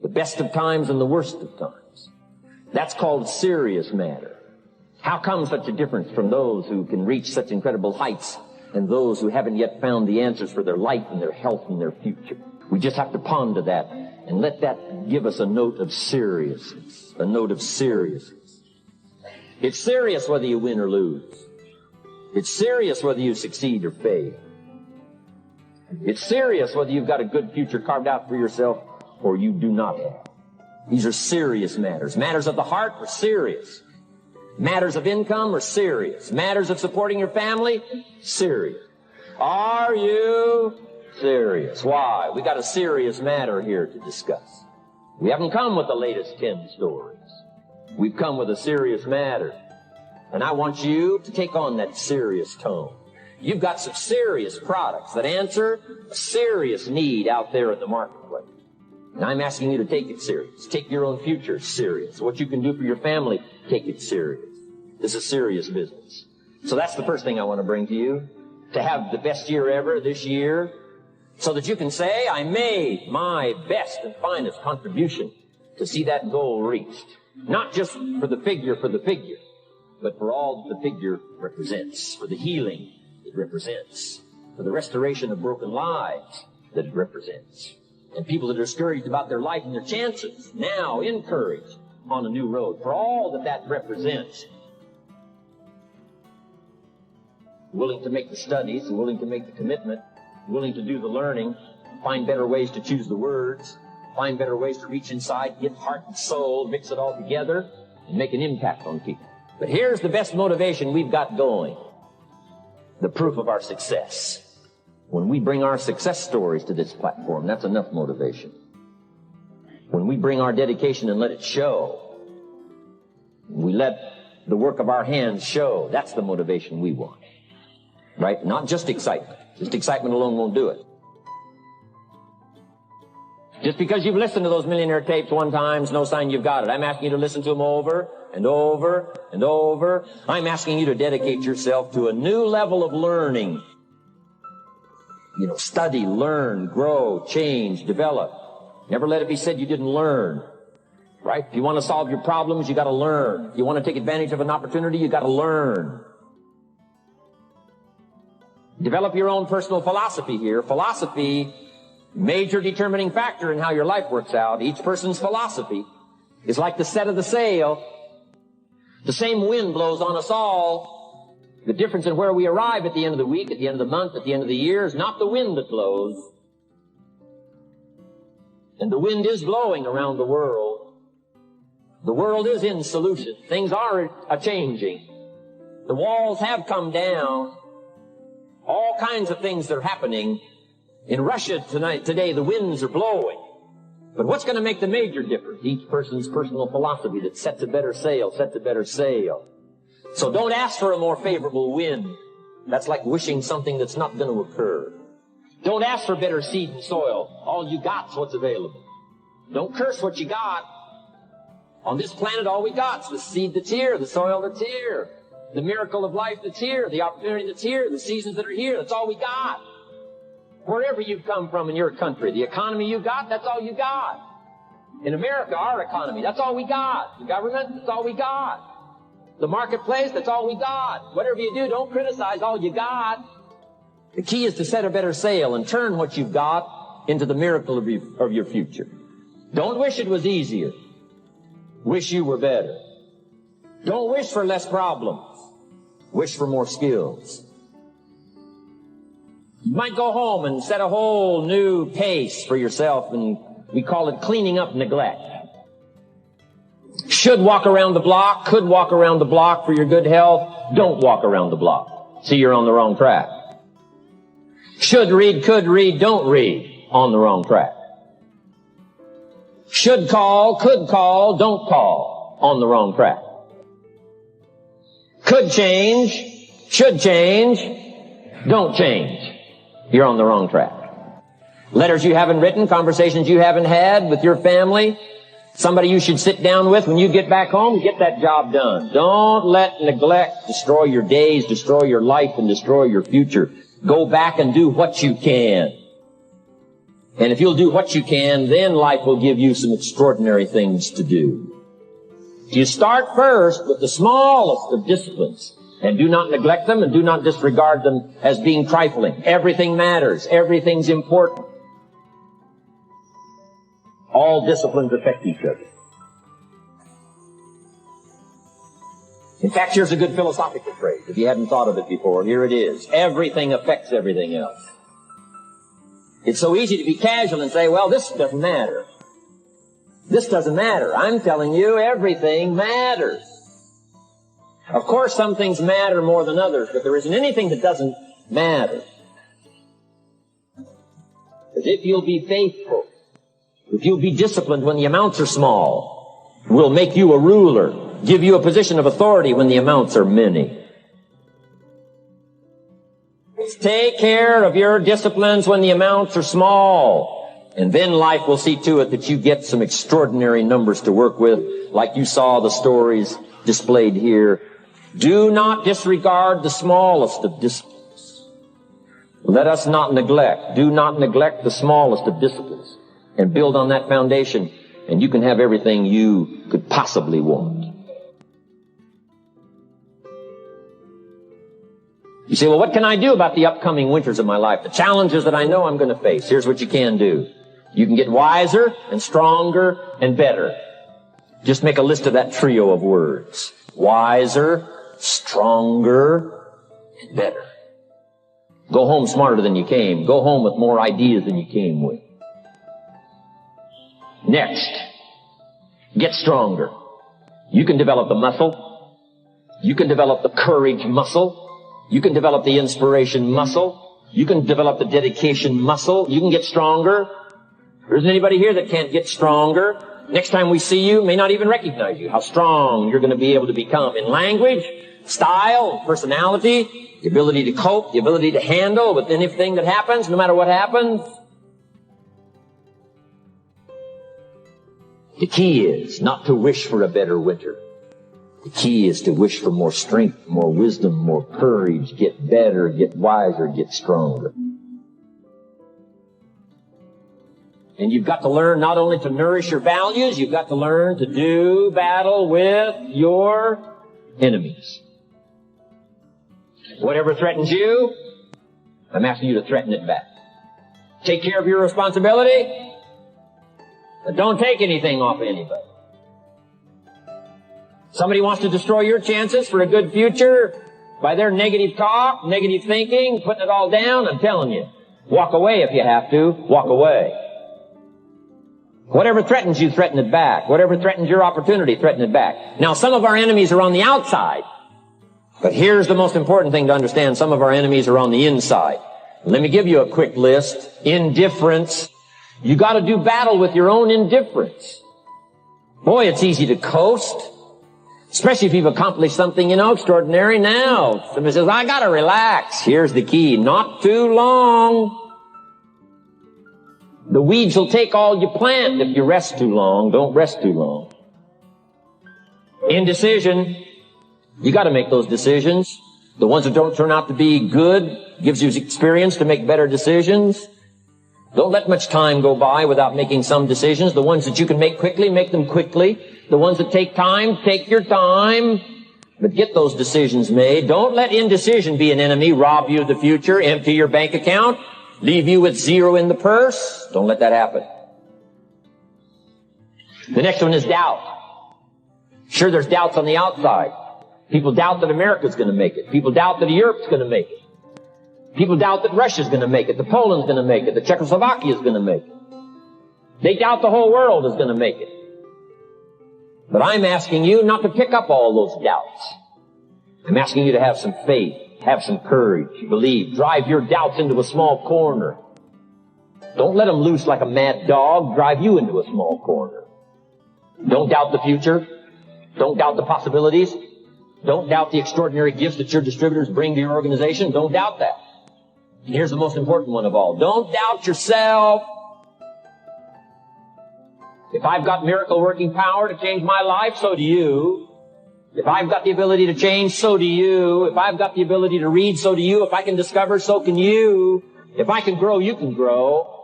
The best of times and the worst of times. That's called serious matter. How come such a difference from those who can reach such incredible heights and those who haven't yet found the answers for their life and their health and their future? We just have to ponder that and let that give us a note of seriousness. A note of seriousness. It's serious whether you win or lose. It's serious whether you succeed or fail. It's serious whether you've got a good future carved out for yourself or you do not have. These are serious matters. Matters of the heart are serious. Matters of income are serious. Matters of supporting your family, serious. Are you serious? Why? We got a serious matter here to discuss. We haven't come with the latest 10 stories. We've come with a serious matter. And I want you to take on that serious tone. You've got some serious products that answer a serious need out there in the marketplace. And I'm asking you to take it serious. Take your own future serious. What you can do for your family, take it serious. This is serious business. So that's the first thing I want to bring to you. To have the best year ever this year, so that you can say, I made my best and finest contribution to see that goal reached. Not just for the figure, but for all that the figure represents, for the healing it represents, for the restoration of broken lives that it represents. And people that are discouraged about their life and their chances, now encouraged on a new road, for all that that represents. Willing to make the studies, willing to make the commitment, willing to do the learning, find better ways to choose the words, find better ways to reach inside, get heart and soul, mix it all together, and make an impact on people. But here's the best motivation we've got going. The proof of our success. When we bring our success stories to this platform, that's enough motivation. When we bring our dedication and let it show, we let the work of our hands show, that's the motivation we want. Right? Not just excitement. Just excitement alone won't do it. Just because you've listened to those millionaire tapes one time is no sign you've got it. I'm asking you to listen to them over and over and over. I'm asking you to dedicate yourself to a new level of learning. You know, study, learn, grow, change, develop. Never let it be said you didn't learn. Right? If you want to solve your problems, you got to learn. If you want to take advantage of an opportunity, you got to learn. Develop your own personal philosophy here. Philosophy, major determining factor in how your life works out. Each person's philosophy is like the set of the sail. The same wind blows on us all. The difference in where we arrive at the end of the week, at the end of the month, at the end of the year is not the wind that blows. And the wind is blowing around the world. The world is in solution. Things are a-changing. The walls have come down. All kinds of things that are happening. In Russia today, the winds are blowing. But what's going to make the major difference? Each person's personal philosophy that sets a better sail, sets a better sail. So don't ask for a more favorable wind. That's like wishing something that's not going to occur. Don't ask for better seed and soil. All you got's what's available. Don't curse what you got. On this planet, all we got's the seed that's here, the soil that's here, the miracle of life that's here, the opportunity that's here, the seasons that are here. That's all we got. Wherever you've come from in your country, the economy you got, that's all you got. In America, our economy, that's all we got. The government, that's all we got. The marketplace, that's all we got. Whatever you do, don't criticize all you got. The key is to set a better sail and turn what you've got into the miracle of your future. Don't wish it was easier. Wish you were better. Don't wish for less problems. Wish for more skills. You might go home and set a whole new pace for yourself, and we call it cleaning up neglect. Should walk around the block, could walk around the block for your good health. Don't walk around the block. See, you're on the wrong track. Should read, could read, don't read. On the wrong track. Should call, could call, don't call. On the wrong track. Could change, should change, don't change. You're on the wrong track. Letters you haven't written, conversations you haven't had with your family, somebody you should sit down with when you get back home, get that job done. Don't let neglect destroy your days, destroy your life, and destroy your future. Go back and do what you can. And if you'll do what you can, then life will give you some extraordinary things to do. You start first with the smallest of disciplines, and do not neglect them and do not disregard them as being trifling. Everything matters. Everything's important. All disciplines affect each other. In fact, here's a good philosophical phrase. If you hadn't thought of it before, here it is. Everything affects everything else. It's so easy to be casual and say, well, this doesn't matter. This doesn't matter. I'm telling you, everything matters. Of course, some things matter more than others, but there isn't anything that doesn't matter. Because if you'll be faithful, if you'll be disciplined when the amounts are small, we'll make you a ruler, give you a position of authority when the amounts are many. Take care of your disciplines when the amounts are small, and then life will see to it that you get some extraordinary numbers to work with, like you saw the stories displayed here. Do not disregard the smallest of disciplines. Let us not neglect. Do not neglect the smallest of disciplines, and build on that foundation, and you can have everything you could possibly want. You say, well, what can I do about the upcoming winters of my life? The challenges that I know I'm going to face. Here's what you can do. You can get wiser and stronger and better. Just make a list of that trio of words. Wiser, stronger, and better. Go home smarter than you came. Go home with more ideas than you came with. Next, get stronger. You can develop the muscle. You can develop the courage muscle. You can develop the inspiration muscle. You can develop the dedication muscle. You can get stronger. There isn't anybody here that can't get stronger. Next time we see you, may not even recognize you, how strong you're going to be able to become in language, style, personality, the ability to cope, the ability to handle with anything that happens, no matter what happens. The key is not to wish for a better winter. The key is to wish for more strength, more wisdom, more courage, get better, get wiser, get stronger. And you've got to learn not only to nourish your values, you've got to learn to do battle with your enemies. Whatever threatens you, I'm asking you to threaten it back. Take care of your responsibility, but don't take anything off anybody. Somebody wants to destroy your chances for a good future by their negative talk, negative thinking, putting it all down. I'm telling you, walk away if you have to. Walk away. Whatever threatens you, threaten it back. Whatever threatens your opportunity, threaten it back. Now, some of our enemies are on the outside. But here's the most important thing to understand. Some of our enemies are on the inside. Let me give you a quick list. Indifference. You got to do battle with your own indifference. Boy, it's easy to coast. Especially if you've accomplished something, extraordinary. Now, somebody says, I gotta relax. Here's the key. Not too long. The weeds will take all you plant if you rest too long. Don't rest too long. Indecision. You gotta make those decisions. The ones that don't turn out to be good gives you experience to make better decisions. Don't let much time go by without making some decisions. The ones that you can make quickly, make them quickly. The ones that take time, take your time. But get those decisions made. Don't let indecision be an enemy, rob you of the future, empty your bank account, leave you with zero in the purse. Don't let that happen. The next one is doubt. Sure, there's doubts on the outside. People doubt that America's going to make it. People doubt that Europe's going to make it. People doubt that Russia's going to make it, that Poland's going to make it, that Czechoslovakia's going to make it. They doubt the whole world is going to make it. But I'm asking you not to pick up all those doubts. I'm asking you to have some faith, have some courage, believe, drive your doubts into a small corner. Don't let them loose like a mad dog, drive you into a small corner. Don't doubt the future. Don't doubt the possibilities. Don't doubt the extraordinary gifts that your distributors bring to your organization. Don't doubt that. And here's the most important one of all. Don't doubt yourself. If I've got miracle working power to change my life, so do you. If I've got the ability to change, so do you. If I've got the ability to read, so do you. If I can discover, so can you. If I can grow, you can grow.